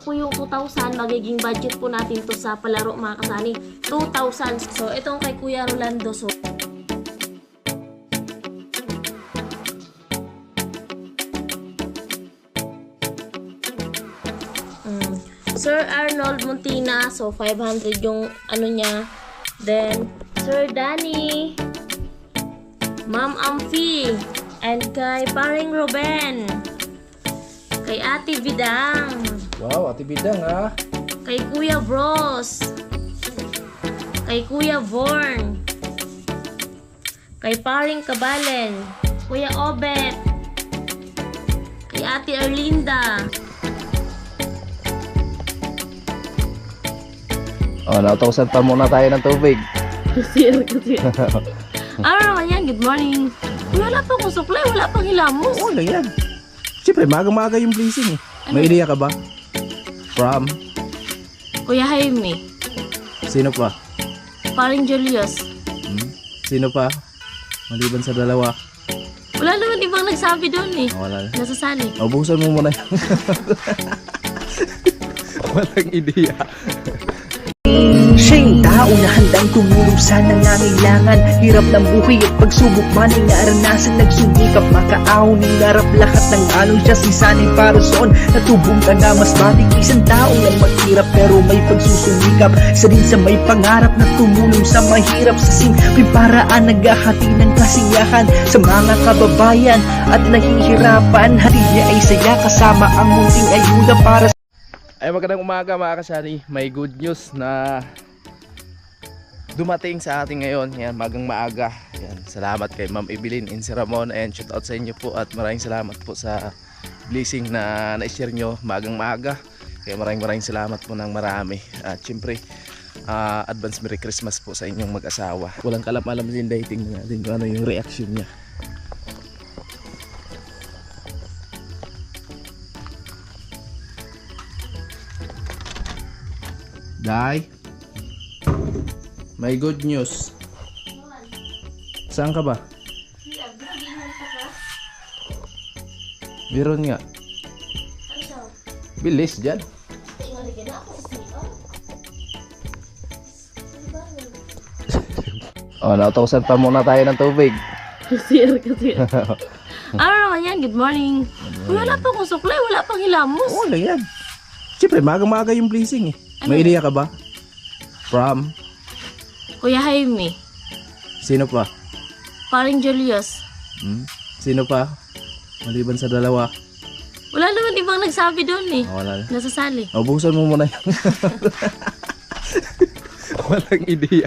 po yung 2,000, magiging budget po natin to sa palaro mga kasani. 2,000. So, itong kay Kuya Rolando. So, Sir Arnold Montina. So, 500 yung ano niya. Then, Sir Danny. Ma'am Amphi. And kay Paring Ruben. Kay Ate Bidang. Wow, Ate Bidang ha. Kay Kuya Bros. Kay Kuya Vorn. Kay Paring Kabalen. Kuya Obet. Kay Ate Erlinda. Oh, nautosan pa muna tayo ng tubig. Kasi. Ano naman yan? Good morning. Wala pa akong supply, wala pang hilamos. Oo, lang yan. Siyempre, maaga yung blessing eh. May ideya ka ba? From? Kuya Jaime. Sino pa? Paring Julius. Sino pa? Maliban sa dalawa. Wala naman ibang nagsabi doon eh. Oh, wala. Nasasali. Ubusan mo muna yan. Walang ideya. Siya yung tao na handang tumulong sa nangangailangan. Hirap ng buhay at pagsubok man ay naranasan. Nagsumikap makaaon ng narap lahat ng alon. Siya si Sanay Parason natubong ka na mas matik. Isang tao lang maghirap pero may pagsusumikap. Isa din sa may pangarap na tumulong sa mahirap. Sa simpleng paraan naghahati ng kasiyahan sa mga kababayan at nahihirapan. Hati niya ay saya kasama ang munting ayuda para sa Ay, magandang umaga mga kasari. May good news na dumating sa ating ngayon. Yan, magang maaga. Yan, salamat kay Ma'am Evelyn and si Ramon. And shout out sa inyo po at maraming salamat po sa blessing na na-share nyo magang maaga. Kaya maraming salamat po ng marami. At syempre, advance Merry Christmas po sa inyong mag-asawa. Walang kalam-alam din dahil tingnan natin kung ano yung reaction niya. Day, may good news. Saan ka ba? Biron nga. Bilis dyan. Oh, nautosan pa muna tayo ng tubig. Kasi. Ano naman yan? Good morning. Wala pa akong supply, wala pang hilamos. Oo, lang yan. Siyempre, maaga yung blessing eh. May ideya ka ba? From? Kuya Jaime. Sino pa? Paring Julius. Sino pa? Maliban sa dalawa. Wala naman ibang nagsabi doon eh. Oh, wala. Nasasali. Ubusan mo muna yan. Walang ideya.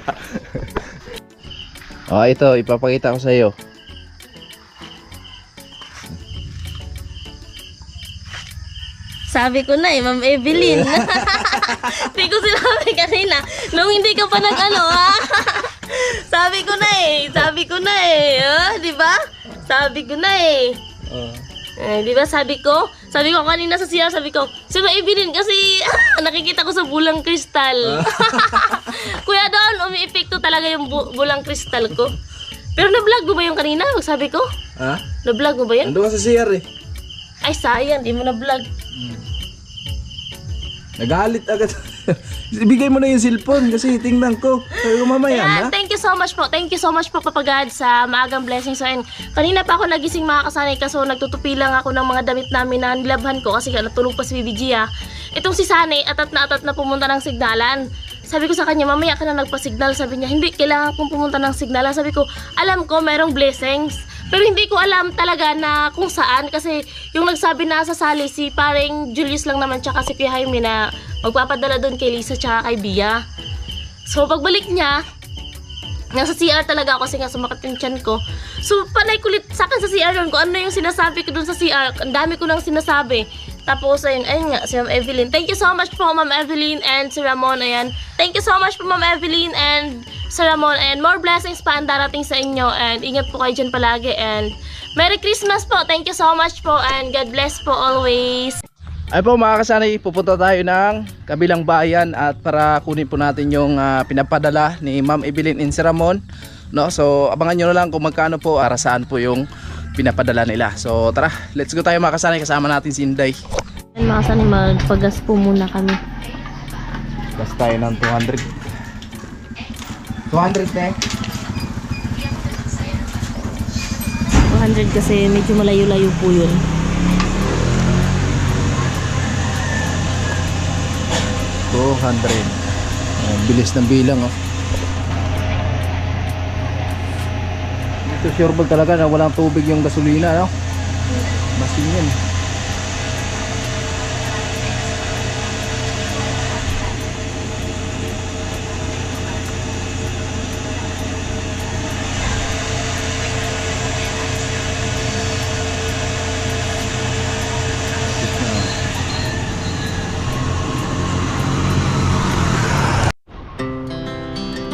Oh, ito, ipapakita ko sa iyo. Sabi ko na eh, Ma'am Evelyn. Hindi ko sinabi kanina. Nung hindi ka pa nag-ano ha. Sabi ko na eh. Di ba? Sabi ko na eh. Di ba sabi ko kanina sa CR, sabi ko, si Ma'am Evelyn kasi nakikita ko sa bulang kristal. Kuya Don, umi-epekto talaga yung bulang kristal ko. Pero na-vlog mo ba yung kanina? Sabi ko? Ha? Na-vlog mo ba yan? Ando ka sa CR eh. Ay sayang, di mo na-vlog. Nagalit agad. Ibigay mo na yung cellphone kasi tingnan ko. Sabi ko mamaya na. Thank you so much po. Thank you so much po Papagad sa maagang blessings. So, kanina pa ako nagising mga kasanay kaso nagtutupi lang ako ng mga damit namin na nilabhan ko kasi natulog pa si Bibi Gia. Itong si Sanay atat na pumunta ng signalan. Sabi ko sa kanya, mamaya ka na nagpa-signal. Sabi niya, hindi, kailangan kong pumunta ng signalan. Sabi ko, alam ko merong blessings. Pero hindi ko alam talaga na kung saan kasi yung nagsabi na sasali si paring Julius lang naman tsaka si Kuya Jaime na magpapadala doon kay Lisa tsaka kay Bia. So pagbalik niya, nasa CR talaga ako kasi nga sumakit yung tiyan ko. So panay kulit sa akin sa CR doon kung ano yung sinasabi ko doon sa CR. Ang dami ko nang sinasabi. Tapos ayun nga si Ma'am Evelyn. Thank you so much po Ma'am Evelyn and si Ramon. Ayan. Thank you so much po Ma'am Evelyn and Sir Ramon, and more blessings pa ang darating sa inyo, and ingat po kayo dyan palagi, and Merry Christmas po. Thank you so much po, and God bless po always. Ay po mga kasanay, pupunta tayo ng kabilang bayan at para kunin po natin yung pinapadala ni Ma'am Evelyn and Sir Ramon, no? So abangan nyo na lang kung magkano po, saan po yung pinapadala nila. So tara, let's go tayo mga kasanay, kasama natin si Inday. Yan mga kasani, magpagas po muna kami. Gas tayo ng 200. 200 na 200 kasi medyo malayo-layo po yun. Bilis ng bilang oh. Dito sureball talaga na walang tubig yung gasolina no? Masin yan.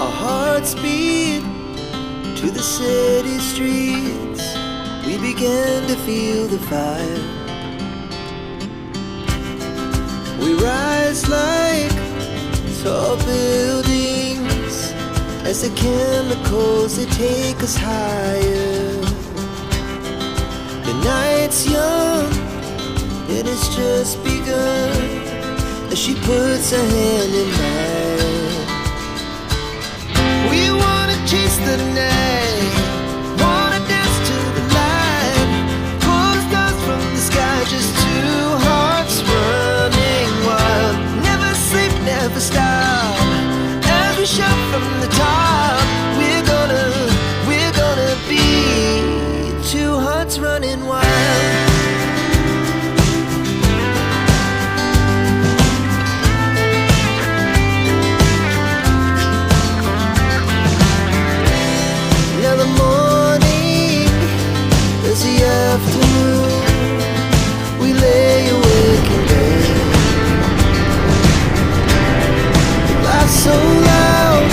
Our hearts beat to the city streets. We began to feel the fire. We rise like tall buildings as the chemicals they take us higher. The night's young, it has just begun as she puts her hand in mine. We wanna chase the night, wanna dance to the light, pull the stars from the sky, just two hearts running wild. Never sleep, never stop, as we shout from the top. We're gonna be two hearts running wild. Now the morning is the afternoon. We lay awake in bed. Laugh so loud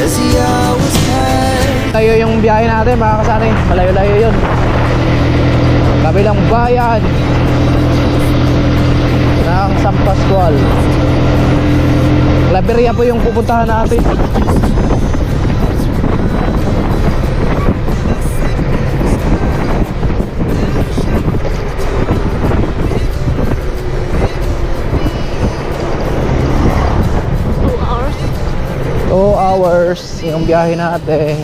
as the hours pass. Tayo yung biyahe natin mga kasani. Malayo-layo yun. Kabilang bayan ng San Pascual. Claveria po yung pupuntahan natin. Hours yung biyahe natin.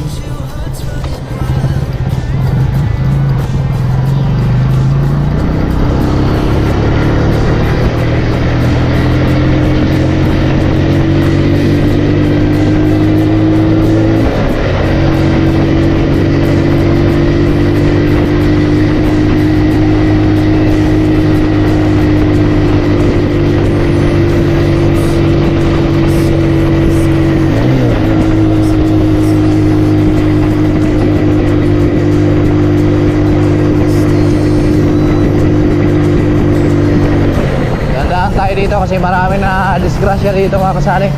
Dito kasi marami na disgrasya dito mga kasali.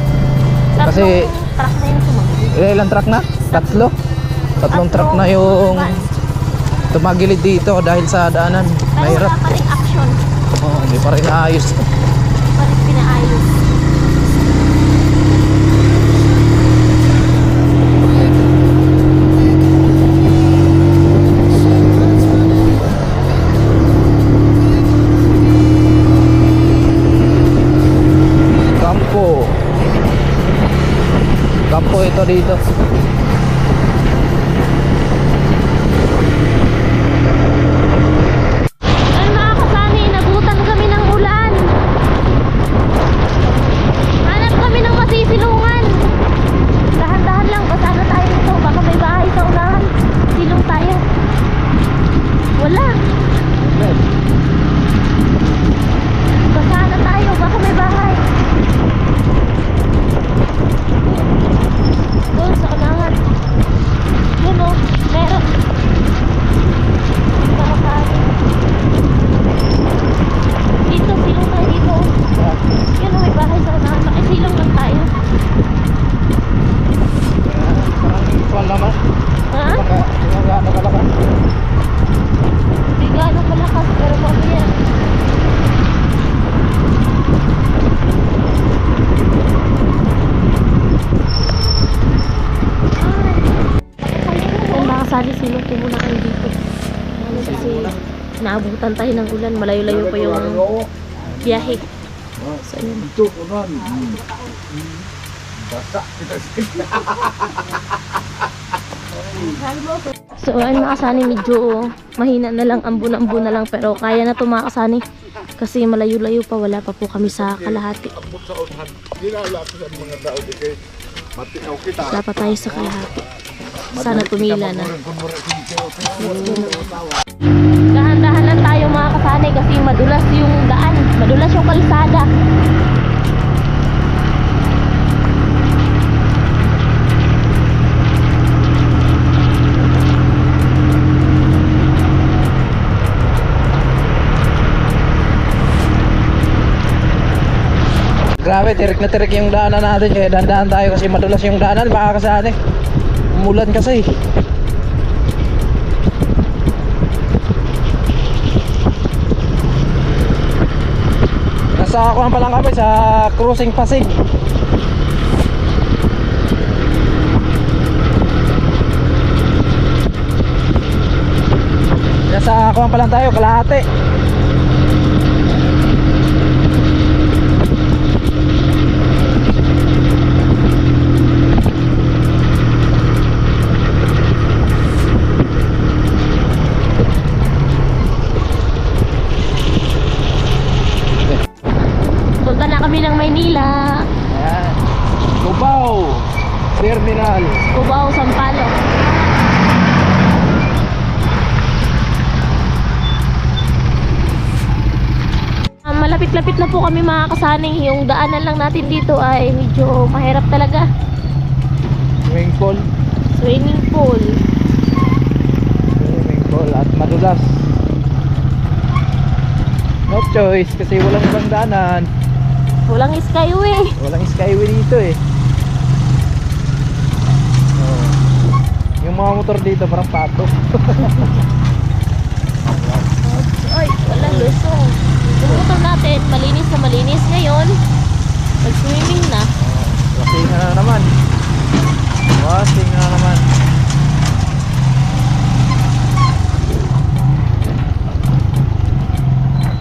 Kasi truck na yun tumagilid. ilang truck na? Tatlong truck na yung tumagilid dito dahil sa daanan. Pero Mahirap. wala pa rin action. Hindi pa rin naayos. Pa rin pinaayos. Kampo ito dito. Ay mga kasani, nagutan kami ng ulan. Hanap kami ng masisilungan. Dahan-dahan lang, basa na tayo nito. Baka may bahay sa unahan. Silong tayo. Wala. Basa na tayo, baka may bahay. Doon sa unahan. Yun o, meron. Para tayo. Dito, silong tayo dito. Yun o, may bahay sa unahan. Makisilong lang tayo. Parang naman. Ha? Ano kalakas? Hindi gano'ng malakas, pero mamaya. Ay, mga kasali, silong po muna kayo dito. Ano kasi, naabutan tayo ng ulan. Malayo-layo pa yung biyahe. So, yun. So ayun mga kasani, medyo mahina na lang, ambo na lang, pero kaya na ito mga kasani kasi malayo-layo pa, wala pa po kami sa kalahati. Wala pa tayo sa kalahati. Sana tumila na. Dahan-dahan lang tayo mga kasani kasi madulas yung daan, madulas yung kalsada. Grabe, tirik na tirik yung daanan natin, kaya dandahan tayo kasi madulas yung daanan, baka kasani umulan kasi. Nasa kuwan pa lang kami sa cruising Pasig. Nasa kuwan pa lang tayo, kalahati. Punta na kami ng Maynila, Ayan. Cubao Terminal. Cubao, Sampaloc. Malapit-lapit na po kami mga kasani. Yung daanan lang natin dito ay medyo mahirap talaga. Swimming pool. Swimming pool. Swimming pool at madulas. No choice kasi walang ibang daanan. Walang skyway. Walang skyway dito eh. Oh. Yung mga motor dito parang pato. Ay, walang lusong. Yung motor natin, malinis na malinis ngayon. Nag-swimming na. Wasing na naman. Wasing na naman.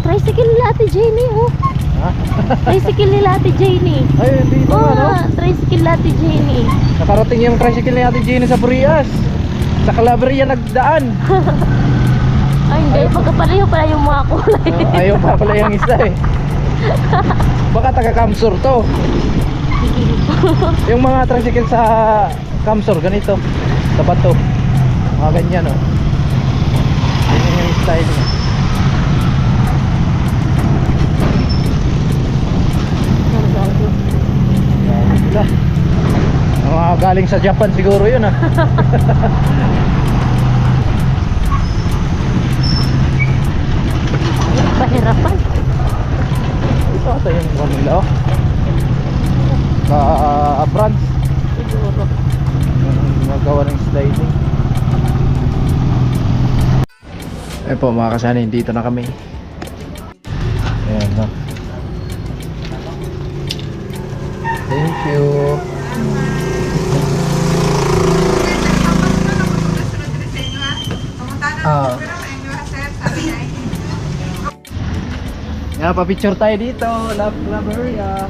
Tricycle nila Ate Jenny, oh. Ha? Tricycle nila Ate Jenny. Ay, dito Oh, ano? tricycle nila Ate Jenny. Nakarating yung tricycle ni Ate Jenny sa Burias. Sa Calabria nagdaan. Ay, hindi. Pagkapalayo pala yung mga kulay. Ayaw pa pala yung isa eh. Baka taga Kamsur to. Yung mga tricycle sa Kamsur ganito, sa bato, mga ganyan oh. Ganyan yung style niya. Sila. Mga galing sa Japan siguro yun ah. Pahirapan. Ito ata yung one nila oh. France Siguro. magawa ng sliding. Eh po mga kasani, dito na kami. Ayan no. Thank you. Nga pa-picture tayo dito, La Claveria.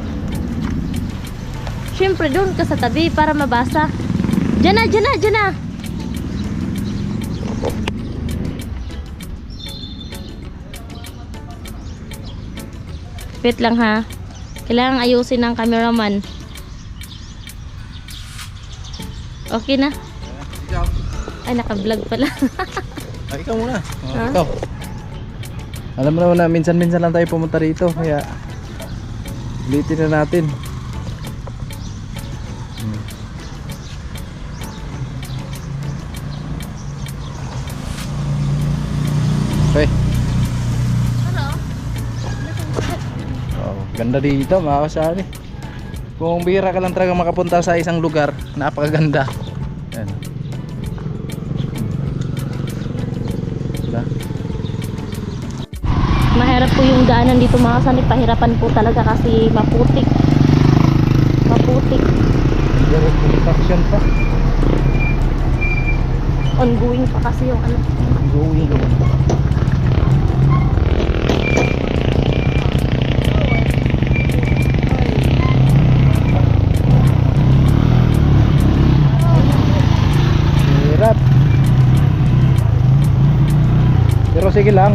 Siyempre, doon ka sa tabi para mabasa. Diyan na, diyan na, diyan na. Wait lang ha. Kailangan ayusin ng cameraman. Okay na? Ikaw. Ay, naka-vlog pala. Ay, ikaw muna. Oh, Ha? ikaw. Alam mo naman na minsan-minsan lang tayo pumunta rito, kaya ulitin na natin. Okay. Oh, ganda dito mga kasali. Kung bihira ka lang talaga makapunta sa isang lugar, napakaganda. Yan. Diba? Mahirap po yung daanan dito mga kasani. Pahirapan po talaga kasi maputik. Maputik. Direct construction pa. Ongoing pa kasi yung ano. Going. sige lang.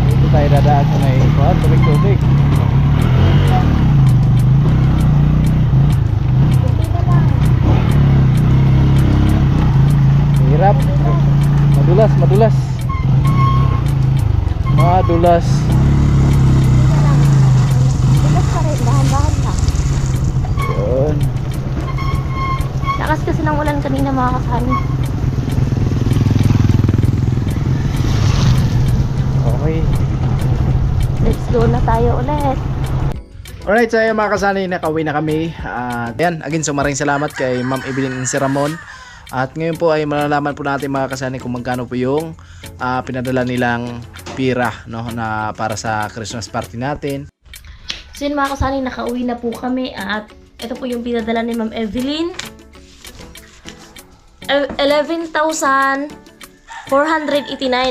Dito tayo dadaan sa may tubig-tubig. Hirap. Madulas, madulas. Madulas. Bukas pa rin, dahan-dahan lang. Yun. Lakas kasi ng ulan kanina mga kasani. Okay. Let's go na tayo ulit. Alright, so ayun mga kasani, nakauwi na kami. Ayan, again, so maraming salamat kay Ma'am Evelyn Ramon. At ngayon po ay malalaman po natin mga kasani kung magkano po yung pinadala nilang pira, no, na para sa Christmas party natin. So yun mga kasani, nakauwi na po kami at ito po yung pinadala ni Ma'am Evelyn. 11,489.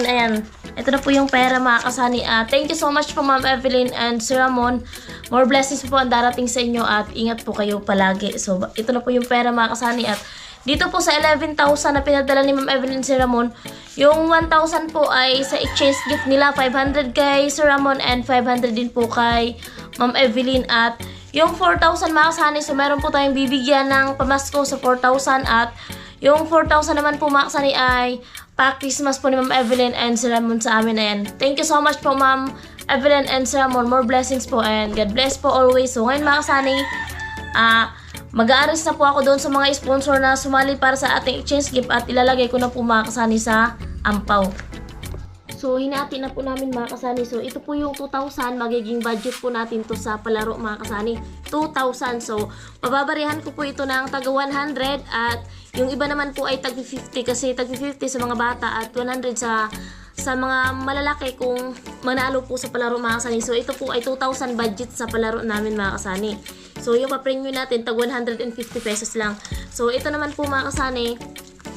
Ayan. Ito na po yung pera mga kasani. Thank you so much po Ma'am Evelyn and Sir Ramon. More blessings po ang darating sa inyo at ingat po kayo palagi. So ito na po yung pera mga kasani at dito po sa 11,000 na pinadala ni Ma'am Evelyn Sir Ramon, yung 1,000 po ay sa exchange gift nila, 500 kay Sir Ramon and 500 din po kay Ma'am Evelyn. At yung 4,000 mga kasani, so meron po tayong bibigyan ng pamasko sa 4,000 at yung 4,000 naman po mga kasani ay pa-Christmas po ni Ma'am Evelyn and Sir Ramon sa amin. Ayan. Thank you so much po Ma'am Evelyn and Sir Ramon. More blessings po and God bless po always. So ngayon mga kasani, mag-aaris na po ako doon sa mga sponsor na sumali para sa ating exchange gift at ilalagay ko na po mga kasani sa ampaw. So hinati na po namin mga kasani. So ito po yung 2,000, magiging budget po natin to sa palaro mga kasani. 2,000. So pababarihan ko po ito ng taga 100 at yung iba naman po ay tag 50 kasi tag 50 sa mga bata at 100 sa mga malalaki kung manalo po sa palaro mga kasani. So ito po ay 2,000 budget sa palaro namin mga kasani. So yung pa-premium natin tag 150 pesos lang. So ito naman po mga kasani, 1,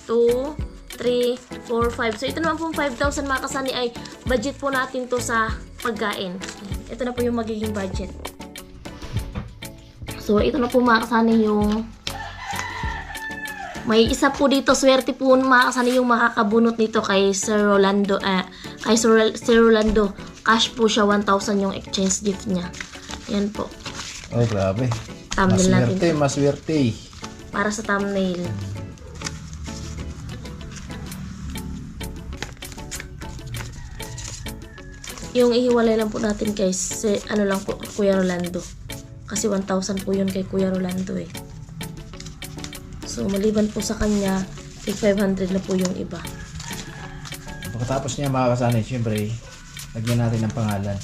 2, 3, 4, 5. So ito naman po 5,000 mga kasani ay budget po natin to sa pagkain. Ito na po yung magiging budget. So ito na po mga kasani yung may isa po dito, swerte po mga kasani yung makakabunot nito kay Sir Rolando. Kay Sir Rolando, cash po siya, 1,000 yung exchange gift niya. Yan po. Oh, grabe. Thumbnail natin. Maswerte. Para sa thumbnail. Yung ihiwalay lang po natin guys, ano lang po, Kuya Rolando. Kasi 1,000 po yun kay Kuya Rolando eh. So maliban po sa kanya, 500 na po yung iba. Pagkatapos niya mga kasani, syempre, lagyan natin ng pangalan.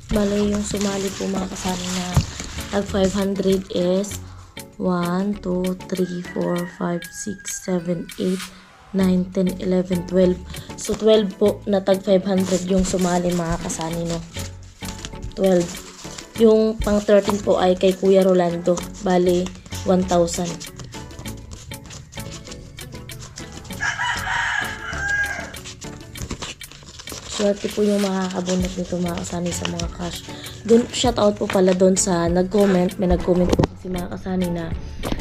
Bale, yung sumali po mga kasali na tag 500 is 1, 2, 3, 4, 5, 6, 7, 8, 9, 10, 11, 12. So 12 po na tag 500 yung sumali mga kasani, no? 12. Yung pang 13 po ay kay Kuya Rolando. Bali, 1,000. Swerte po yung makakabunot nito mga kasani sa mga cash. Doon, shoutout po pala doon sa nag-comment. May nag-comment po si mga kasani na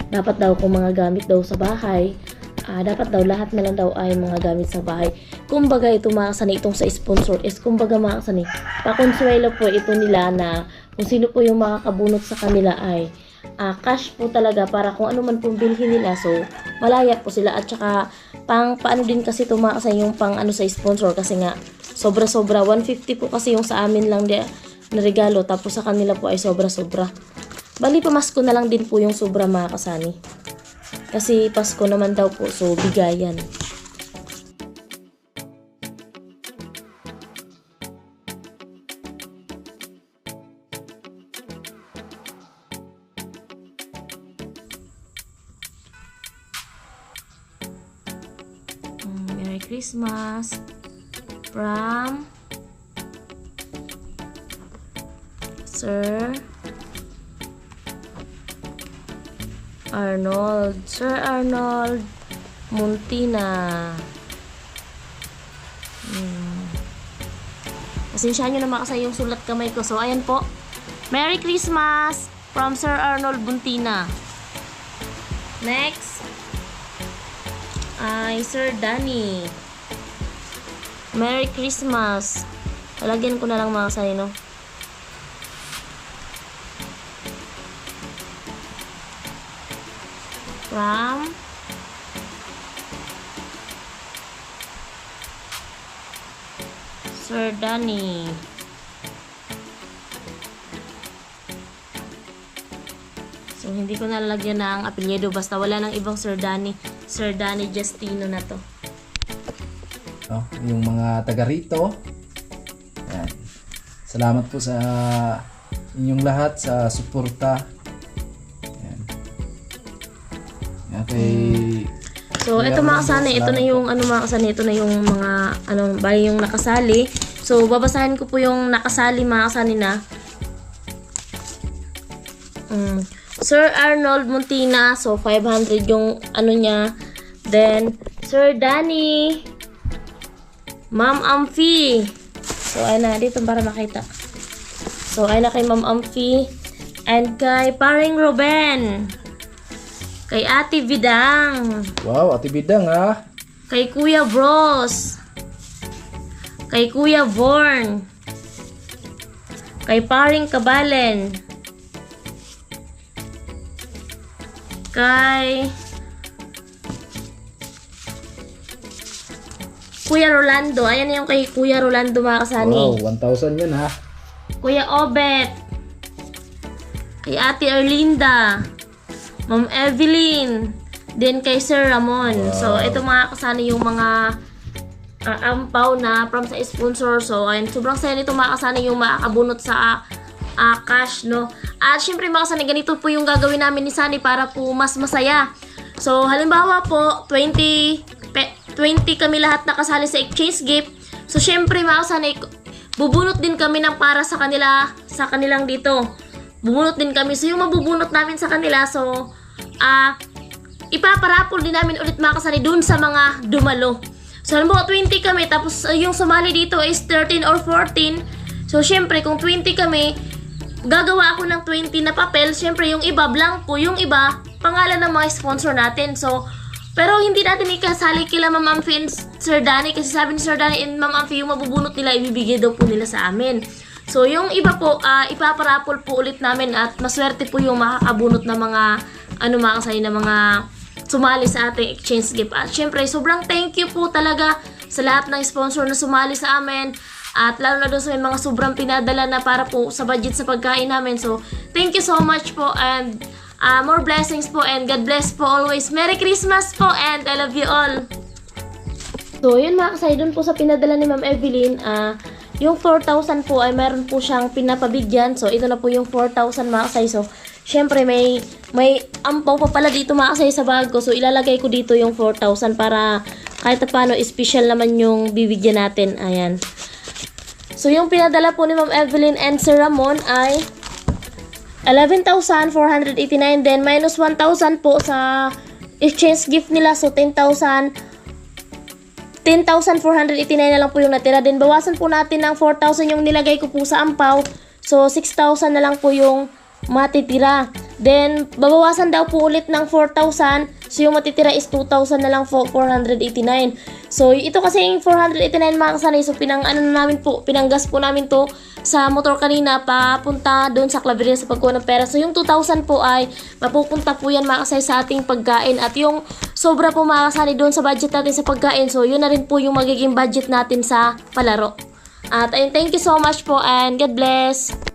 dapat daw kung mga gamit daw sa bahay, dapat daw lahat na lang daw ay mga gamit sa bahay. Kumbaga ito mga kasani, itong sa sponsor is kumbaga mga kasani, pakonsuelo po ito nila na kung sino po yung makakabunot sa kanila ay cash po talaga para kung ano man pong bilhin nila. So malaya po sila at saka paano din kasi ito mga kasani yung pang ano sa sponsor kasi nga sobra-sobra 150 po kasi yung sa amin lang na regalo tapos sa kanila po ay sobra-sobra. Bali pamasko na lang din po yung sobra mga kasani. Kasi Pasko naman daw po, so bigayan. Merry Christmas from Sir Arnold. Sir Arnold Muntina. Pasensyahan nyo naman kasi yung sulat kamay ko. So, ayan po. Merry Christmas from Sir Arnold Muntina. Next ay Sir Danny. Merry Christmas. Talagyan ko na lang mga kasani, no? From Sir Danny. So, hindi ko nalalagyan ng apelyido. Basta wala nang ibang Sir Danny. Sir Danny Justino na to. Yung mga taga rito. Yan. Salamat po sa inyong lahat sa suporta. Yan. Okay. So, ito mga kasani, ito na yung mga kasani, ito na yung mga bali yung nakasali. So, babasahin ko po yung nakasali mga kasani na. Sir Arnold Muntina, so 500 yung niya. Then Sir Danny, Ma'am Amphi. So, ayun na dito para makita. So, ayun na kay Ma'am Amphi and kay Paring Ruben. Kay Ate Bidang. Wow, Ate Bidang ha. Kay Kuya Bros. Kay Kuya Vorn. Kay Paring Kabalen. Kay Kuya Rolando. Ayan yung kay Kuya Rolando mga kasani. Wow, 1,000 yan ha. Kuya Obet. Kay Ate Erlinda. Ma'am Evelyn. Then kay Sir Ramon. Wow. So, ito mga kasani yung mga ampaw na from sa sponsor. So, ayun, sobrang saya nito mga kasani yung makakabunot sa cash, no? At syempre mga kasani, ganito po yung gagawin namin ni Sunny para po mas masaya. So, halimbawa po, 20 kami lahat nakasali sa exchange gift. So, syempre mga kasani, bubunot din kami ng para sa kanilang dito. Bubunot din kami. So, yung mabubunot namin sa kanila, so, ipaparapol din namin ulit mga kasani dun sa mga dumalo. So, halimbawa 20 kami, tapos yung sumali dito is 13 or 14. So, syempre, kung 20 kami, gagawa ako ng 20 na papel. Syempre, yung iba, blanco. Yung iba, pangalan ng mga sponsor natin. So, pero hindi natin ikasali kila Ma'am Amphi and Sir Danny. Kasi sabi ni Sir Danny and Ma'am Amphi, yung mabubunot nila, ibibigay daw po nila sa amin. So, yung iba po, ipaparapol po ulit namin at maswerte po yung makakabunot ng mga, mga kasali na mga sumali sa ating exchange gift. At syempre, sobrang thank you po talaga sa lahat ng sponsor na sumali sa amin. At lalo na doon sa may mga sobrang pinadala na para po sa budget sa pagkain namin. So, thank you so much po and more blessings po and God bless po always. Merry Christmas po and I love you all. So, yun mga kasay, doon po sa pinadala ni Ma'am Evelyn, yung 4,000 po ay meron po siyang pinapabigyan. So, ito na po yung 4,000 mga kasay. So, syempre may ampaw pa pala dito mga kasay sa bag ko. So, ilalagay ko dito yung 4,000 para kahit na paano, special naman yung bibigyan natin. Ayan. So, yung pinadala po ni Ma'am Evelyn and Sir Ramon ay 11,489. Then, minus 1,000 po sa exchange gift nila. So, 10,489 na lang po yung natira. Then, bawasan po natin ng 4,000 yung nilagay ko po sa ampaw. So, 6,000 na lang po yung matitira. Then, babawasan daw po ulit ng 4,000. So, yung matitira is 2,000 na lang po, 489. So, ito kasi yung 489 mga kasanay. So, pinanggas po namin to sa motor kanina papunta doon sa Claveria sa pagkuha ng pera. So, yung 2,000 po ay mapupunta po yan mga kasay sa ating pagkain. At yung sobra po mga kasay doon sa budget natin sa pagkain. So, yun na rin po yung magiging budget natin sa palaro. At ayun, thank you so much po and God bless!